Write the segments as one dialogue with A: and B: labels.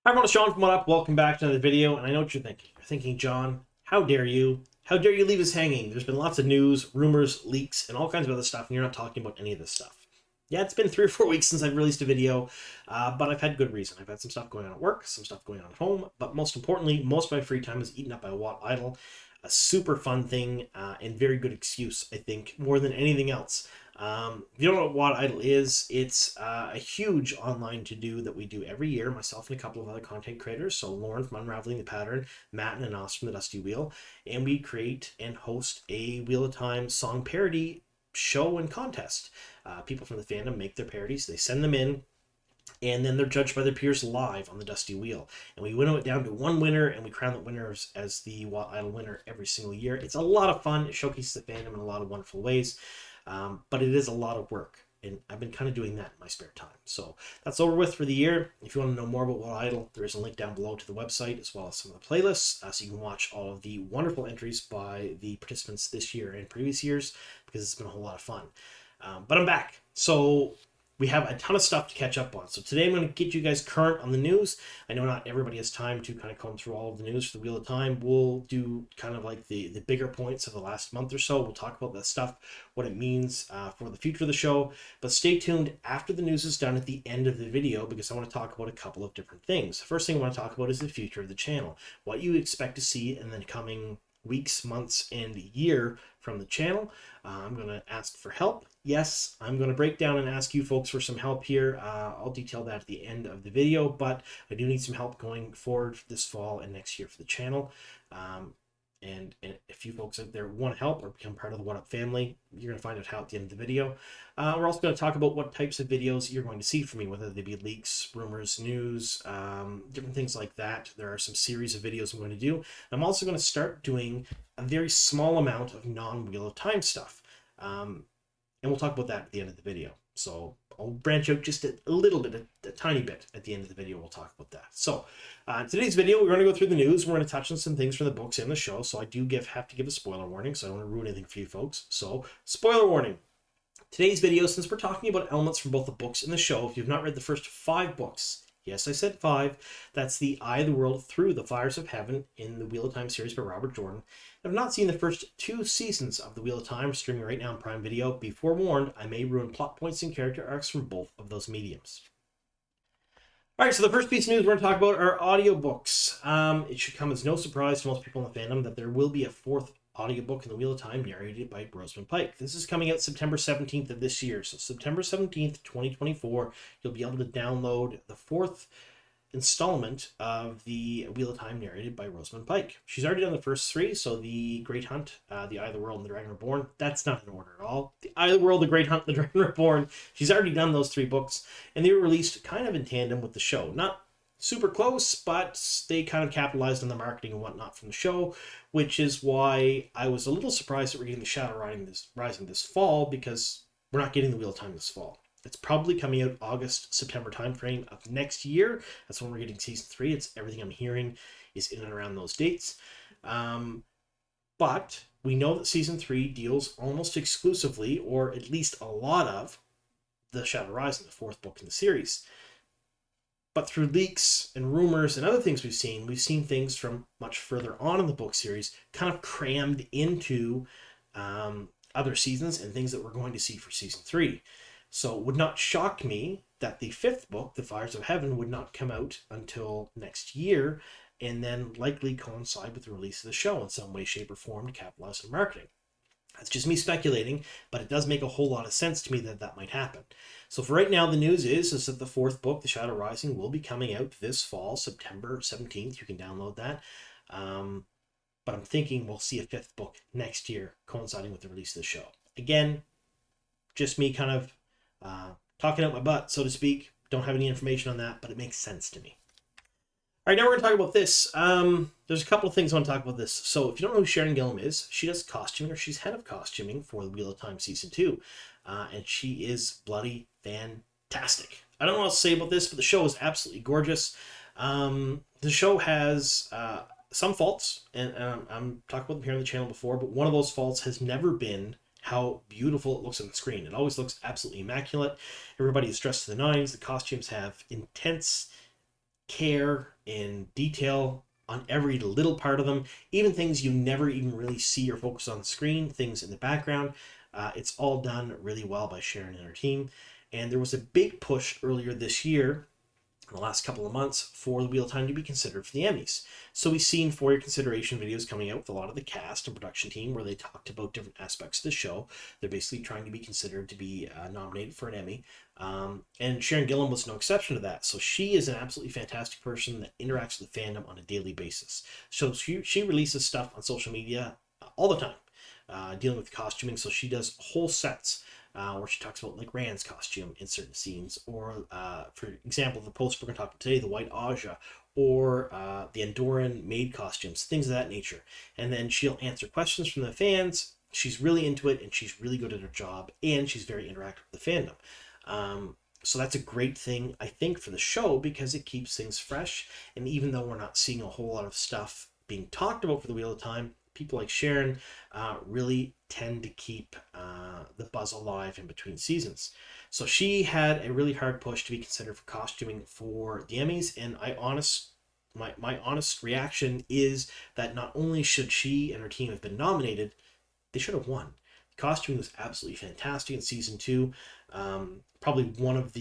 A: Hi everyone, it's John from Audiobooks. Welcome back to another video, and I know what you're thinking. You're thinking, John, how dare you? How dare you leave us hanging? There's been lots of news, rumors, leaks, and all kinds of other stuff, and you're not talking about any of this stuff. Yeah, it's been 3 or 4 weeks since I've released a video, but I've had good reason. I've had some stuff going on at work, some stuff going on at home, but most importantly, most of my free time is eaten up by Watt Idle. A super fun thing and very good excuse, I think, more than anything else. If you don't know what Watt Idle is, it's a huge online to-do that we do every year, myself and a couple of other content creators. So Lauren from Unraveling the Pattern, Matt and Anas from the Dusty Wheel, and we create and host a Wheel of Time song parody show and contest. People from the fandom make their parodies, they send them in, and then they're judged by their peers live on the Dusty Wheel. And we winnow it down to one winner, and we crown that winner as the Watt Idle winner every single year. It's a lot of fun. It showcases the fandom in a lot of wonderful ways, but it is a lot of work, and I've been kind of doing that in my spare time. So that's over with for the year. If you want to know more about Watt Idle, there is a link down below to the website, as well as some of the playlists, so you can watch all of the wonderful entries by the participants this year and previous years, because it's been a whole lot of fun. But I'm back. So we have a ton of stuff to catch up on. So today I'm going to get you guys current on the news. I know not everybody has time to kind of comb through all of the news for the Wheel of Time. We'll do kind of like the bigger points of the last month or so. We'll talk about that stuff, what it means for the future of the show. But stay tuned after the news is done at the end of the video, because I want to talk about a couple of different things. The first thing I want to talk about is the future of the channel. What you expect to see in the coming weeks, months, and year from the channel. I'm going to ask for help. Yes, I'm going to break down and ask you folks for some help here. I'll detail that at the end of the video, but I do need some help going forward this fall and next year for the channel. And if you folks out there want to help or become part of the What Up family, you're going to find out how at the end of the video. We're also going to talk about what types of videos you're going to see from me, whether they be leaks, rumors, news, different things like that. There are some series of videos I'm going to do. I'm also going to start doing a very small amount of non-Wheel of Time stuff. And we'll talk about that at the end of the video. So I'll branch out just a little bit, a tiny bit at the end of the video. We'll talk about that. So today's video, we're going to go through the news. We're going to touch on some things from the books and the show. So I do have to give a spoiler warning, so I don't want to ruin anything for you folks. So spoiler warning. Today's video, since we're talking about elements from both the books and the show, if you've not read the first 5 books, yes, I said 5, that's The Eye of the World Through the Fires of Heaven in the Wheel of Time series by Robert Jordan. If you've not seen the first 2 seasons of the Wheel of Time, streaming right now on Prime Video, be forewarned, I may ruin plot points and character arcs from both of those mediums. All right, so the first piece of news we're going to talk about are audiobooks. It should come as no surprise to most people in the fandom that there will be a 4th audiobook in the Wheel of Time narrated by Rosamund Pike. This is coming out September 17th of this year. So September 17th, 2024, you'll be able to download the 4th installment of the Wheel of Time narrated by Rosamund Pike. She's already done the first 3, so The Great Hunt, The Eye of the World, and The Dragon Reborn. That's not in order at all. The Eye of the World, The Great Hunt, The Dragon Reborn. She's already done those 3 books, and they were released kind of in tandem with the show. Not super close, but they kind of capitalized on the marketing and whatnot from the show, which is why I was a little surprised that we're getting the Shadow Rising this fall, because we're not getting the Wheel of Time this fall. It's probably coming out August, September timeframe of next year. That's when we're getting season 3. It's everything I'm hearing is in and around those dates. But we know that season 3 deals almost exclusively, or at least a lot of, the Shadow Rising, the 4th book in the series. But through leaks and rumors and other things we've seen things from much further on in the book series kind of crammed into other seasons and things that we're going to see for season 3. So it would not shock me that the 5th book, The Fires of Heaven, would not come out until next year, and then likely coincide with the release of the show in some way, shape, or form to capitalize on marketing. That's just me speculating, but it does make a whole lot of sense to me that that might happen. So for right now, the news is that the 4th book, The Shadow Rising, will be coming out this fall, September 17th. You can download that. But I'm thinking we'll see a 5th book next year, coinciding with the release of the show. Again, just me kind of talking out my butt, so to speak. Don't have any information on that, but it makes sense to me. All right, now we're going to talk about this. There's a couple of things I want to talk about this. So if you don't know who Sharon Gillam is, she does costuming, or she's head of costuming for the Wheel of Time Season 2. And she is bloody fantastic. I don't know what else to say about this, but the show is absolutely gorgeous. The show has some faults, and I'm talking about them here on the channel before, but one of those faults has never been how beautiful it looks on the screen. It always looks absolutely immaculate. Everybody is dressed to the nines. The costumes have intense care and detail on every little part of them, even things you never even really see or focus on the screen, things in the background. It's all done really well by Sharon and her team. And there was a big push earlier this year, in the last couple of months, for the Wheel of Time to be considered for the Emmys. So we've seen for your consideration videos coming out with a lot of the cast and production team where they talked about different aspects of the show. They're basically trying to be considered to be nominated for an Emmy. And Sharon Gillan was no exception to that. So she is an absolutely fantastic person that interacts with the fandom on a daily basis. So she releases stuff on social media all the time, dealing with costuming. So she does whole sets where she talks about like Rand's costume in certain scenes, or for example, the post we're going to talk about today, the White Aja, or the Andorran maid costumes, things of that nature. And then she'll answer questions from the fans. She's really into it, and she's really good at her job, and she's very interactive with the fandom. So that's a great thing, I think, for the show, because it keeps things fresh. And even though we're not seeing a whole lot of stuff being talked about for the Wheel of Time, people like Sharon really tend to keep the buzz alive in between seasons. So she had a really hard push to be considered for costuming for the Emmys, and my honest reaction is that not only should she and her team have been nominated, they should have won. The costuming was absolutely fantastic in season 2. Probably one of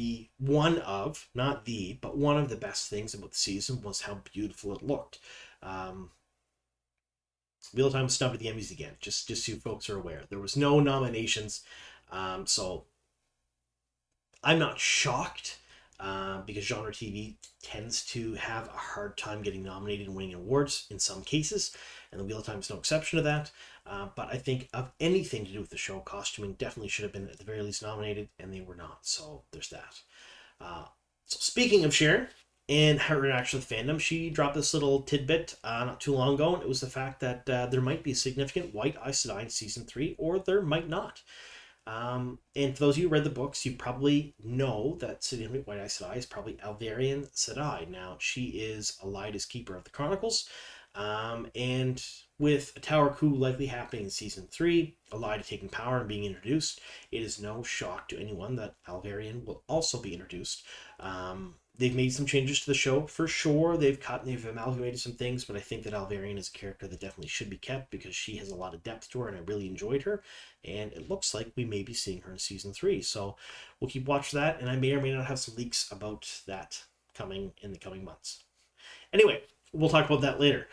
A: not the, but one of the best things about the season was how beautiful it looked. Wheel of Time was snubbed at the Emmys again, just so you folks are aware. There was no nominations, so I'm not shocked, because genre TV tends to have a hard time getting nominated and winning awards in some cases, and the Wheel of Time is no exception to that. But I think of anything to do with the show, costuming definitely should have been at the very least nominated, and they were not, so there's that. So speaking of Sharon and her reaction to the fandom, she dropped this little tidbit not too long ago, and it was the fact that there might be a significant White Aes Sedai in season 3, or there might not. And for those of you who read the books, you probably know that significant White Aes Sedai is probably Alvarian Sedai. Now, she is Elida's keeper of the Chronicles, and with a tower coup likely happening in season 3, Elida taking power and being introduced, it is no shock to anyone that Alvarian will also be introduced. They've made some changes to the show for sure. They've amalgamated some things, but I think that Alvarian is a character that definitely should be kept because she has a lot of depth to her, and I really enjoyed her. And it looks like we may be seeing her in season 3, so we'll keep watching that. And I may or may not have some leaks about that coming in the coming months. Anyway, we'll talk about that later.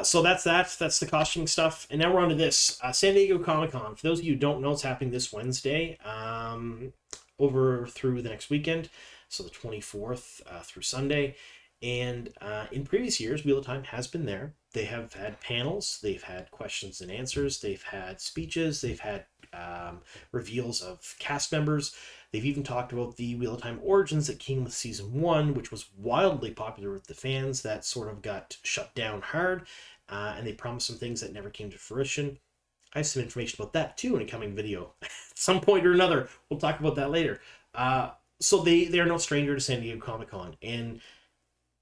A: So that's that. That's the costuming stuff. And now we're on to this. San Diego Comic-Con. For those of you who don't know, it's happening this Wednesday over through the next weekend. So the 24th through Sunday. And in previous years, Wheel of Time has been there. They have had panels. They've had questions and answers. They've had speeches. They've had reveals of cast members. They've even talked about the Wheel of Time Origins that came with season 1, which was wildly popular with the fans. That sort of got shut down hard. And they promised some things that never came to fruition. I have some information about that too in a coming video at some point or another. We'll talk about that later. So they are no stranger to San Diego Comic-Con, and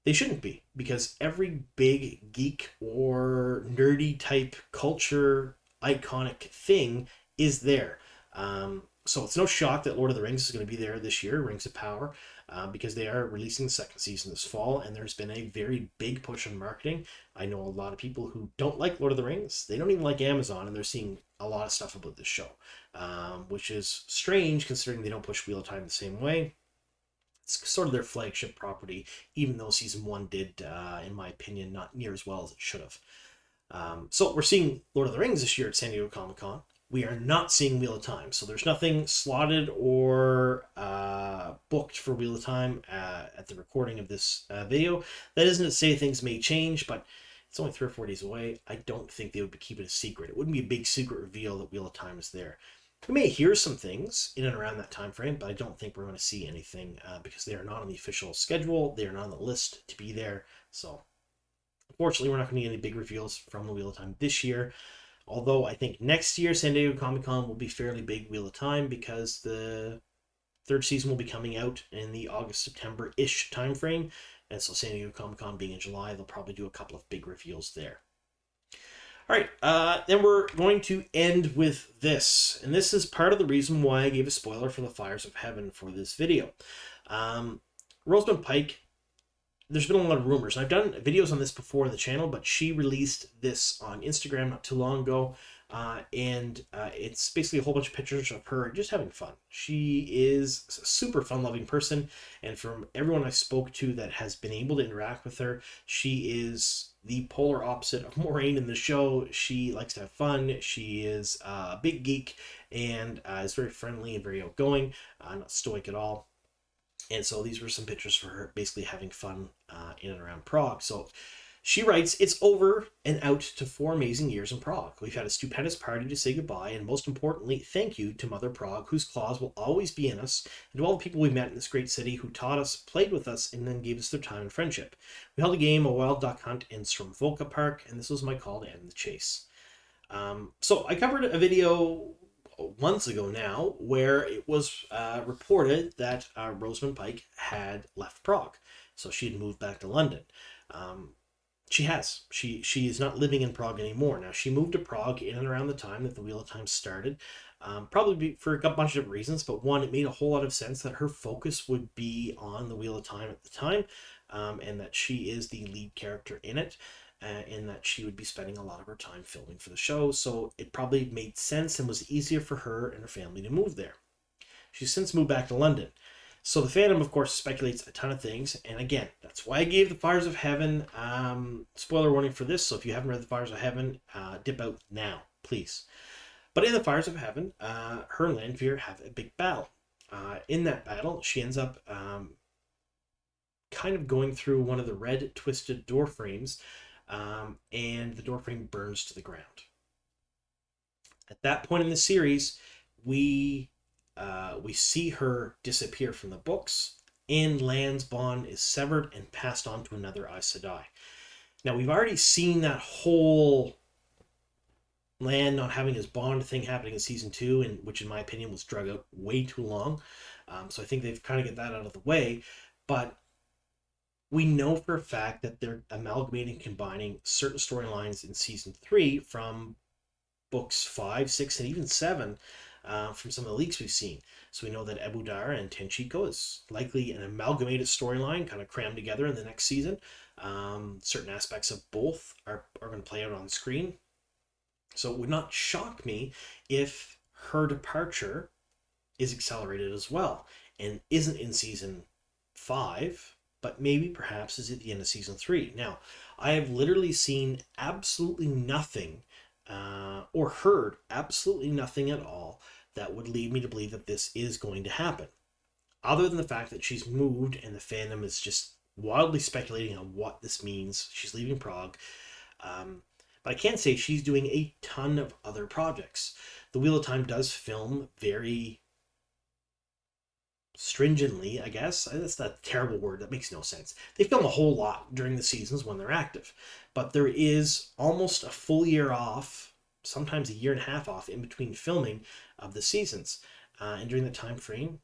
A: they shouldn't be, because every big geek or nerdy type culture iconic thing is there. So it's no shock that Lord of the Rings is going to be there this year, Rings of Power, because they are releasing the second season this fall, and there's been a very big push on marketing. I know a lot of people who don't like Lord of the Rings. They don't even like Amazon, and they're seeing a lot of stuff about this show, which is strange considering they don't push Wheel of Time the same way. It's sort of their flagship property, even though season 1 did, in my opinion, not near as well as it should have. So we're seeing Lord of the Rings this year at San Diego Comic-Con. We are not seeing Wheel of Time, so there's nothing slotted or booked for Wheel of Time at the recording of this video. That isn't to say things may change, but it's only 3 or 4 days away. I don't think they would be keeping it a secret. It wouldn't be a big secret reveal that Wheel of Time is there. We may hear some things in and around that time frame, but I don't think we're going to see anything because they are not on the official schedule. They are not on the list to be there. So, unfortunately, we're not going to get any big reveals from the Wheel of Time this year. Although I think next year, San Diego Comic-Con will be fairly big Wheel of Time because the 3rd season will be coming out in the August-September-ish time frame. And so San Diego Comic-Con being in July, they'll probably do a couple of big reveals there. All right, then we're going to end with this. And this is part of the reason why I gave a spoiler for the Fires of Heaven for this video. Rosamund Pike there's been a lot of rumors. I've done videos on this before on the channel, but she released this on Instagram not too long ago. And it's basically a whole bunch of pictures of her just having fun. She is a super fun-loving person, and from everyone I spoke to that has been able to interact with her, she is the polar opposite of Maureen in the show. She likes to have fun. She is a big geek and is very friendly and very outgoing, not stoic at all. And so these were some pictures for her basically having fun in and around Prague. So she writes, "It's over and out to 4 amazing years in Prague. We've had a stupendous party to say goodbye, and most importantly, thank you to Mother Prague, whose claws will always be in us, and to all the people we met in this great city who taught us, played with us, and then gave us their time and friendship. We held a game, a wild duck hunt in Stromvolka Park, and this was my call to end the chase." So I covered a video months ago now where it was reported that Rosamund Pike had left Prague. So she had moved back to London. She has. She is not living in Prague anymore. Now, she moved to Prague in and around the time that the Wheel of Time started, probably for a bunch of different reasons, but one, it made a whole lot of sense that her focus would be on the Wheel of Time at the time, and that she is the lead character in it, and that she would be spending a lot of her time filming for the show, so it probably made sense and was easier for her and her family to move there. She's since moved back to London. So the fandom, of course, speculates a ton of things, and again, that's why I gave The Fires of Heaven spoiler warning for this, so if you haven't read The Fires of Heaven, dip out now, please. But in The Fires of Heaven, her and Lanfear have a big battle. In that battle, she ends up kind of going through one of the red twisted door frames, and the doorframe burns to the ground. At that point in the series, we see her disappear from the books, and Lan's bond is severed and passed on to another Aes Sedai. Now, we've already seen that whole Lan not having his bond thing happening in season 2, and which in my opinion was drug out way too long. So I think they've kind of get that out of the way, but we know for a fact that they're amalgamating, combining certain storylines in season 3 from books 5, 6, and even 7 from some of the leaks we've seen. So we know that Abu Dara and Tenchiko is likely an amalgamated storyline, kind of crammed together in the next season. Certain aspects of both are going to play out on screen. So it would not shock me if her departure is accelerated as well and isn't in season 5, but maybe perhaps is at the end of season 3. Now, I have literally seen absolutely nothing or heard absolutely nothing at all that would lead me to believe that this is going to happen, other than the fact that she's moved and the fandom is just wildly speculating on what this means. She's leaving Prague. But I can say she's doing a ton of other projects. The Wheel of Time does film very stringently, I guess. That's a terrible word. That makes no sense. They film a whole lot during the seasons when they're active. But there is almost a full year off, sometimes a year and a half off, in between filming of the seasons. And during that time frame,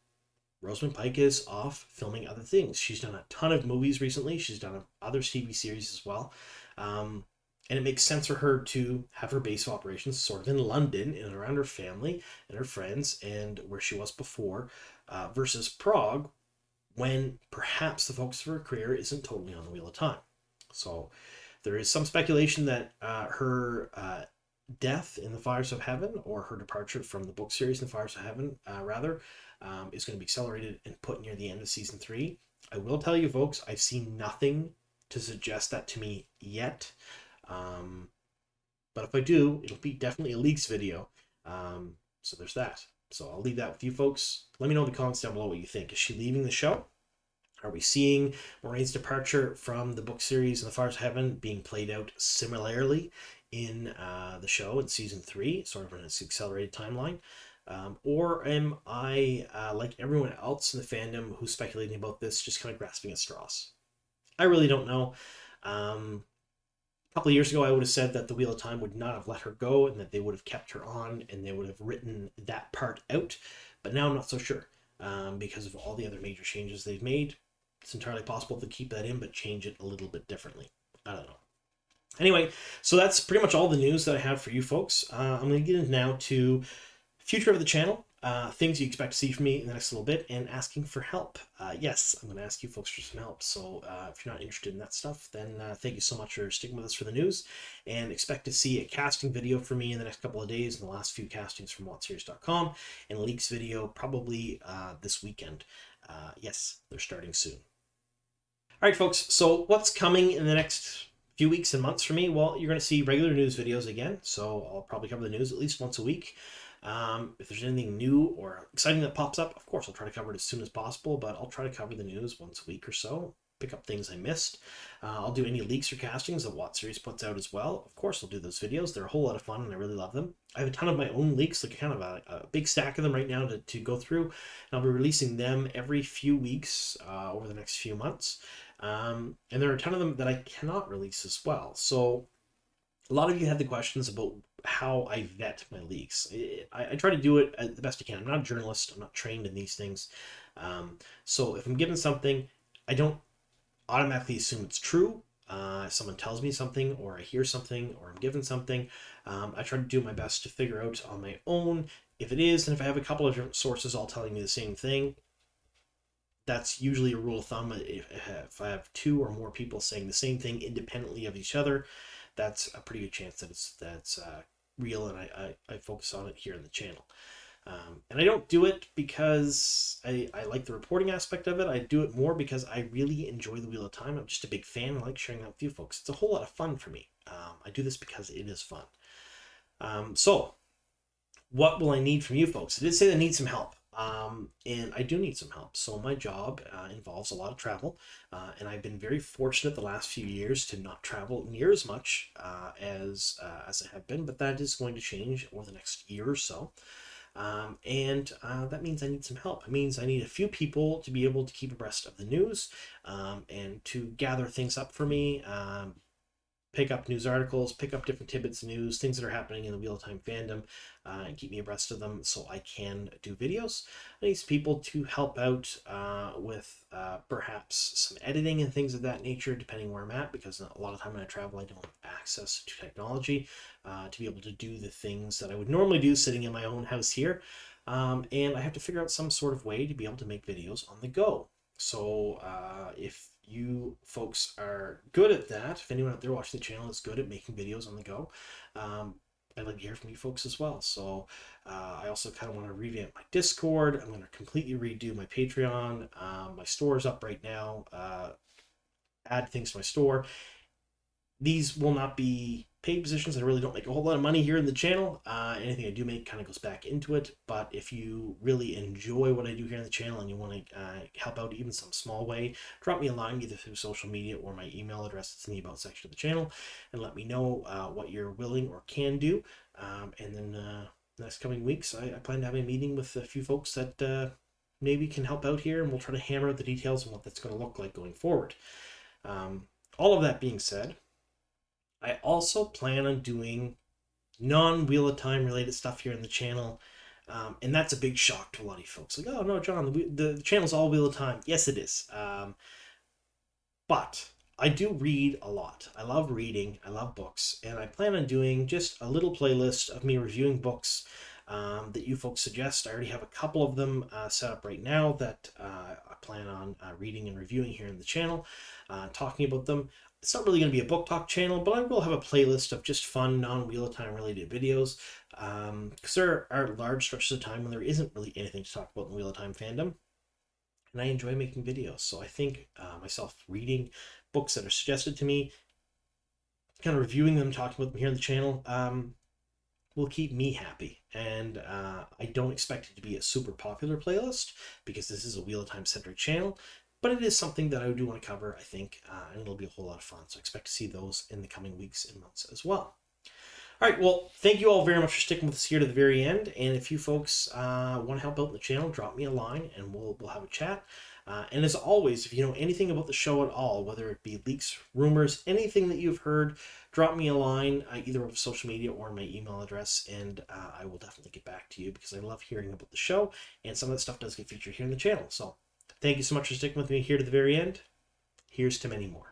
A: Rosamund Pike is off filming other things. She's done a ton of movies recently. She's done other TV series as well. And it makes sense for her to have her base of operations sort of in London and around her family and her friends and where she was before, versus Prague, when perhaps the focus of her career isn't totally on the Wheel of Time. So there is some speculation that her death in The Fires of Heaven, or her departure from the book series in The Fires of Heaven, is going to be accelerated and put near the end of season 3. I will tell you, folks, I've seen nothing to suggest that to me yet. But if I do, it'll be definitely a leaks video. So there's that. So I'll leave that with you folks. Let me know in the comments down below what you think. Is she leaving the show? Are we seeing Moiraine's departure from the book series and The Fires of Heaven being played out similarly in the show in season 3, sort of in its accelerated timeline? Or am I, like everyone else in the fandom who's speculating about this, just kind of grasping at straws? I really don't know. A couple of years ago, I would have said that the Wheel of Time would not have let her go and that they would have kept her on and they would have written that part out. But now I'm not so sure because of all the other major changes they've made. It's entirely possible to keep that in, but change it a little bit differently. I don't know. Anyway, so that's pretty much all the news that I have for you folks. I'm going to get into now to future of the channel. things you expect to see from me in the next little bit, and asking for help. Yes, I'm going to ask you folks for some help. So if you're not interested in that stuff, then thank you so much for sticking with us for the news, and expect to see a casting video from me in the next couple of days, and the last few castings from WhatSeries.com, and leaks video probably this weekend. Yes, they're starting soon. All right, folks, so what's coming in the next few weeks and months for me? Well, you're going to see regular news videos again, so I'll probably cover the news at least once a week. If there's anything new or exciting that pops up, of course, I'll try to cover it as soon as possible, but I'll try to cover the news once a week or so, pick up things I missed. I'll do any leaks or castings that WhatSeries puts out as well. Of course, I'll do those videos. They're a whole lot of fun, and I really love them. I have a ton of my own leaks, like kind of a big stack of them right now to go through, and I'll be releasing them every few weeks over the next few months. And there are a ton of them that I cannot release as well. So a lot of you had the questions about how I vet my leaks. I try to do it the best I can. I'm not a journalist. I'm not trained in these things. So if I'm given something, I don't automatically assume it's true. If someone tells me something, or I hear something, or I'm given something, I try to do my best to figure out on my own if it is, and if I have a couple of different sources all telling me the same thing, that's usually a rule of thumb. If I have two or more people saying the same thing independently of each other, that's a pretty good chance that that's real, and I focus on it here in the channel. And I don't do it because I like the reporting aspect of it. I do it more because I really enjoy the Wheel of Time. I'm just a big fan. I like sharing that with you folks. It's a whole lot of fun for me. I do this because it is fun. So what will I need from you folks? I did say I need some help. And I do need some help. So my job involves a lot of travel, and I've been very fortunate the last few years to not travel near as much as I have been, but that is going to change over the next year or so. And that means I need some help. It means I need a few people to be able to keep abreast of the news, and to gather things up for me, pick up news articles, pick up different tidbits of news, things that are happening in the Wheel of Time fandom, and keep me abreast of them so I can do videos. I need people to help out with perhaps some editing and things of that nature, depending where I'm at, because a lot of time when I travel, I don't have access to technology to be able to do the things that I would normally do sitting in my own house here. And I have to figure out some sort of way to be able to make videos on the go. So if you folks are good at that, if anyone out there watching the channel is good at making videos on the go, I'd like to hear from you folks as well. So I also kind of want to revamp my Discord. I'm going to completely redo my Patreon. My store is up right now. Add things to my store. These will not be paid positions. I really don't make a whole lot of money here in the channel. Anything I do make kind of goes back into it. But if you really enjoy what I do here in the channel and you want to help out even some small way, drop me a line either through social media or my email address that's in the About section of the channel, and let me know what you're willing or can do. And then the next coming weeks, I plan to have a meeting with a few folks that maybe can help out here, and we'll try to hammer out the details on what that's going to look like going forward. All of that being said, I also plan on doing non-Wheel of Time related stuff here in the channel, and that's a big shock to a lot of you folks. Like, oh no, John, the channel's all Wheel of Time. Yes, it is. But I do read a lot. I love reading. I love books, and I plan on doing just a little playlist of me reviewing books that you folks suggest. I already have a couple of them set up right now that I plan on reading and reviewing here in the channel, talking about them. It's not really going to be a book talk channel, but I will have a playlist of just fun, non-Wheel of Time related videos, because there are large stretches of time when there isn't really anything to talk about in the Wheel of Time fandom, and I enjoy making videos. So I think myself reading books that are suggested to me, kind of reviewing them, talking about them here on the channel, will keep me happy. And I don't expect it to be a super popular playlist, because this is a Wheel of Time centric channel. But it is something that I do want to cover, I think, and it'll be a whole lot of fun. So I expect to see those in the coming weeks and months as well. All right, well, thank you all very much for sticking with us here to the very end. And if you folks want to help out the channel, drop me a line and we'll have a chat. And as always, if you know anything about the show at all, whether it be leaks, rumors, anything that you've heard, drop me a line either over social media or my email address, and I will definitely get back to you, because I love hearing about the show, and some of that stuff does get featured here in the channel. So thank you so much for sticking with me here to the very end. Here's to many more.